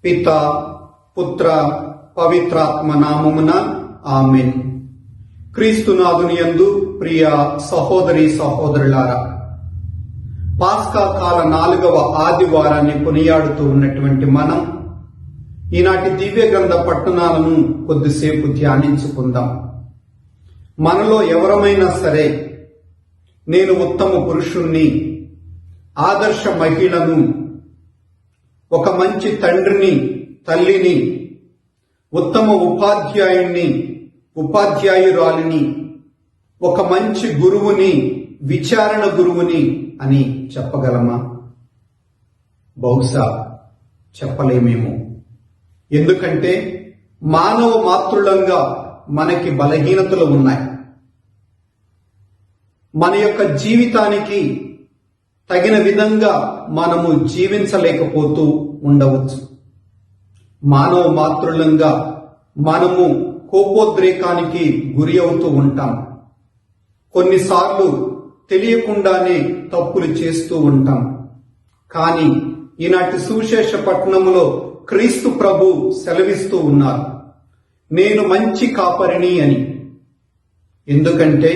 పిత పుత్ర పవిత్రాత్మ నామమున ఆమేన్. క్రీస్తునాథుని యందు ప్రియ సహోదరి సహోదరులారా, పాస్కా కాల 4వ ఆదివారాన్ని కొనియాడుతూ ఉన్నటువంటి మనం ఈనాటి దివ్య గ్రంథ పట్టణాలను కొద్దిసేపు ధ్యానించుకుందాం. మనలో ఎవరమైనా సరే నేను ఉత్తమ పురుషుణ్ణి, ఆదర్శ మహిళను, ఒక మంచి తండ్రిని, తల్లిని, ఉత్తమ ఉపాధ్యాయుణ్ణి, ఉపాధ్యాయురాలిని, ఒక మంచి గురువుని, విచారణ గురువుని అని చెప్పగలమా? బహుశా చెప్పలేమేమో. ఎందుకంటే మానవ మాతృలంగా మనకి బలహీనతలు ఉన్నాయి. మన యొక్క జీవితానికి తగిన విధంగా మనము జీవించలేకపోతూ ఉండవచ్చు. మానవ మాతృలంగా మనము కోపోద్రేకానికి గురి అవుతూ ఉంటాం. కొన్నిసార్లు తెలియకుండానే తప్పులు చేస్తూ ఉంటాం. కానీ ఈనాటి సువిశేష పట్టణంలో క్రీస్తు ప్రభు సెలవిస్తూ ఉన్నారు, నేను మంచి కాపరిని అని. ఎందుకంటే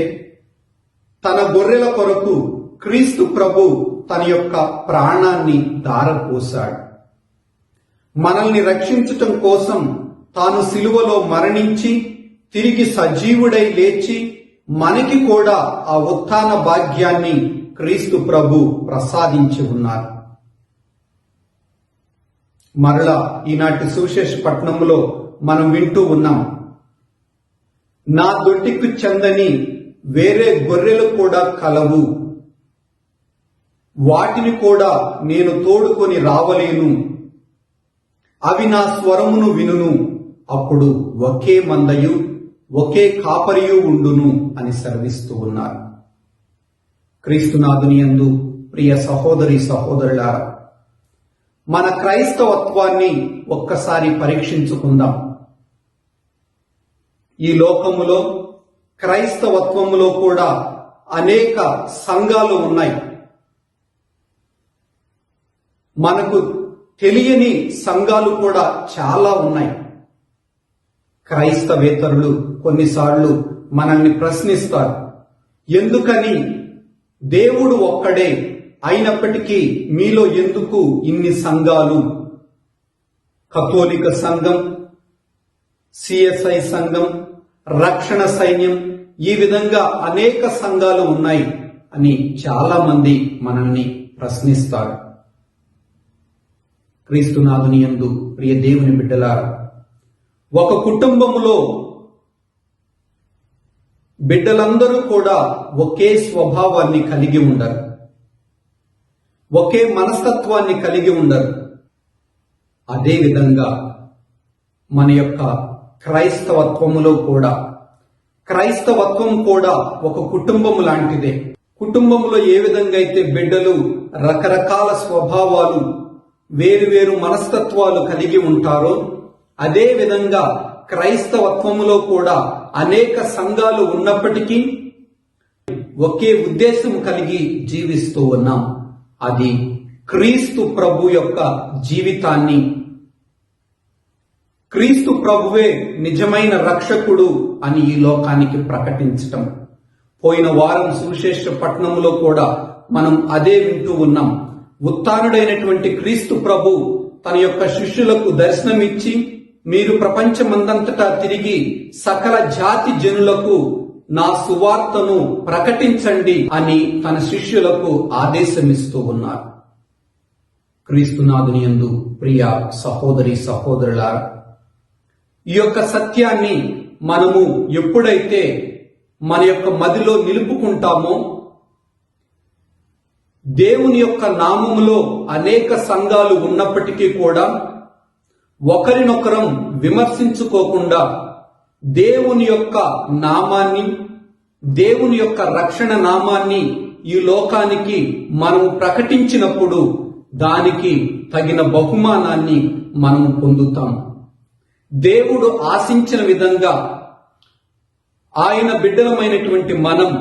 తన గొర్రెల కొరకు క్రీస్తు ప్రభు తన యొక్క ప్రాణాన్ని ధారపోశాడు. మనల్ని రక్షించటం కోసం తాను సిలువలో మరణించి తిరిగి సజీవుడై లేచి మనకి కూడా ఆ ఉత్థాన భాగ్యాన్ని క్రీస్తు ప్రభు ప్రసాదించి ఉన్నారు. మరలా ఈనాటి సువిశేష పట్టణంలో మనం వింటూ ఉన్నాం, నా దొడ్డికి చెందని వేరే గొర్రెలు కూడా కలవు, వాటిని కూడా నేను తోడుకొని రావలేను, అవి నా స్వరమును వినును, అప్పుడు ఒకే మందయు ఒకే కాపరియు ఉండును అని సెలవిస్తూ ఉన్నారు. క్రీస్తునాథుని యందు ప్రియ సహోదరి సహోదరులారా, మన క్రైస్తవత్వాన్ని ఒక్కసారి పరీక్షించుకుందాం. ఈ లోకములో క్రైస్తవత్వములో కూడా అనేక సంఘాలు ఉన్నాయి. మనకు తెలియని సంఘాలు కూడా చాలా ఉన్నాయి. క్రైస్తవేతరులు కొన్నిసార్లు మనల్ని ప్రశ్నిస్తారు, ఎందుకని దేవుడు ఒక్కడే అయినప్పటికీ మీలో ఎందుకు ఇన్ని సంఘాలు? కథోలిక సంఘం, సిఎస్ఐ సంఘం, రక్షణ సైన్యం, ఈ విధంగా అనేక సంఘాలు ఉన్నాయి అని చాలా మంది మనల్ని ప్రశ్నిస్తారు. క్రీస్తునాథుని యందు ప్రియ దేవుని బిడ్డలారా, ఒక కుటుంబములో బిడ్డలందరూ కూడా ఒకే స్వభావాన్ని కలిగి ఉండరు, ఒకే మనస్తత్వాన్ని కలిగి ఉండరు. అదేవిధంగా మన యొక్క క్రైస్తవత్వములో కూడా, క్రైస్తవత్వం కూడా ఒక కుటుంబము లాంటిదే. కుటుంబంలో ఏ విధంగా అయితే బిడ్డలు రకరకాల స్వభావాలు, వేరువేరు మనస్తత్వాలు కలిగి ఉంటారో, అదే విధంగా క్రైస్తవత్వములో కూడా అనేక సంఘాలు ఉన్నప్పటికీ ఒకే ఉద్దేశం కలిగి జీవిస్తూ ఉన్నాం. అది క్రీస్తు ప్రభు యొక్క జీవితాన్ని, క్రీస్తు ప్రభువే నిజమైన రక్షకుడు అని ఈ లోకానికి ప్రకటించటం. పోయిన వారం సువిశేష పట్టణంలో కూడా మనం అదే వింటూ ఉన్నాం. ఉత్థానుడైనటువంటి క్రీస్తు ప్రభు తన యొక్క శిష్యులకు దర్శనమిచ్చి, మీరు ప్రపంచమందంతటా తిరిగి సకల జాతి జనులకు నా సువార్తను ప్రకటించండి అని తన శిష్యులకు ఆదేశమిస్తూ ఉన్నారు. క్రీస్తునాథుని యందు ప్రియ సహోదరి సహోదరులారా, ఈ యొక్క సత్యాన్ని మనము ఎప్పుడైతే మన యొక్క మదిలో నిలుపుకుంటామో, దేవుని యొక్క నామములో అనేక సంఘాలు ఉన్నప్పటికీ కూడా ఒకరినొకరం విమర్శించుకోకుండా దేవుని యొక్క నామాన్ని, దేవుని యొక్క రక్షణ నామాన్ని ఈ లోకానికి మనము ప్రకటించినప్పుడు దానికి తగిన బహుమానాన్ని మనము పొందుతాం. దేవుడు ఆశించిన విధంగా ఆయన బిడ్డలమైనటువంటి మనం,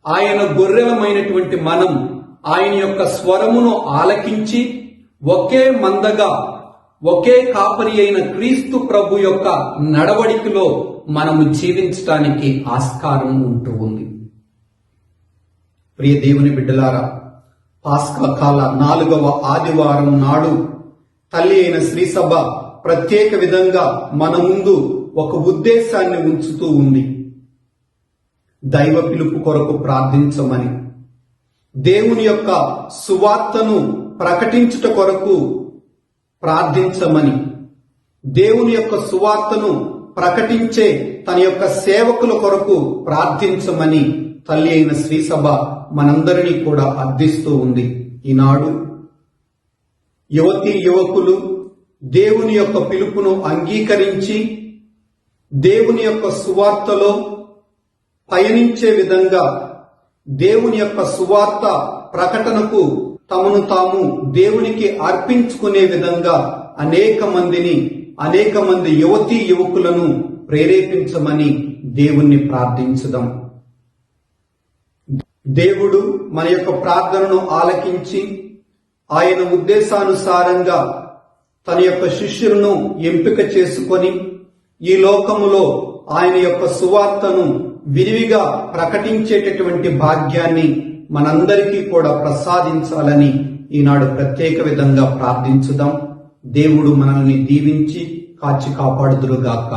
ఆయన గొర్రెలమైనటువంటి మనం ఆయన యొక్క స్వరమును ఆలకించి ఒకే మందగా ఒకే కాపరి అయిన క్రీస్తు ప్రభు యొక్క నడవడికలో మనము జీవించటానికి ఆస్కారం ఉంటూ ఉంది. ప్రియ దేవుని బిడ్డలారా, పాస్కా కాల 4వ ఆదివారం నాడు తల్లి అయిన శ్రీసభ ప్రత్యేక విధంగా మన ముందు ఒక ఉద్దేశాన్ని ఉంచుతూ ఉంది. దైవ పిలుపు కొరకు ప్రార్థించమని, దేవుని యొక్క సువార్తను ప్రకటించుట కొరకు ప్రార్థించమని, దేవుని యొక్క సువార్తను ప్రకటించే తన యొక్క సేవకుల కొరకు ప్రార్థించమని తల్లి అయిన శ్రీసభ మనందరినీ కూడా అర్థిస్తూ ఉంది. ఈనాడు యువతీ యువకులు దేవుని యొక్క పిలుపును అంగీకరించి దేవుని యొక్క సువార్తలో పయనించే విధంగా, దేవుని యొక్క సువార్త ప్రకటనకు తమను తాము దేవునికి అర్పించుకునే విధంగా అనేక మంది యువతీ యువకులను ప్రేరేపించమని దేవుణ్ణి ప్రార్థించుదాం. దేవుడు మన యొక్క ప్రార్థనను ఆలకించి ఆయన ఉద్దేశానుసారంగా తన యొక్క శిష్యులను ఎంపిక చేసుకొని ఈ లోకములో ఆయన యొక్క సువార్తను విరివిగా ప్రకటించేటటువంటి భాగ్యాన్ని మనందరికీ కూడా ప్రసాదించాలని ఈనాడు ప్రత్యేక విధంగా ప్రార్థించుదాం. దేవుడు మనల్ని దీవించి కాచి కాపాడుదురుగాక.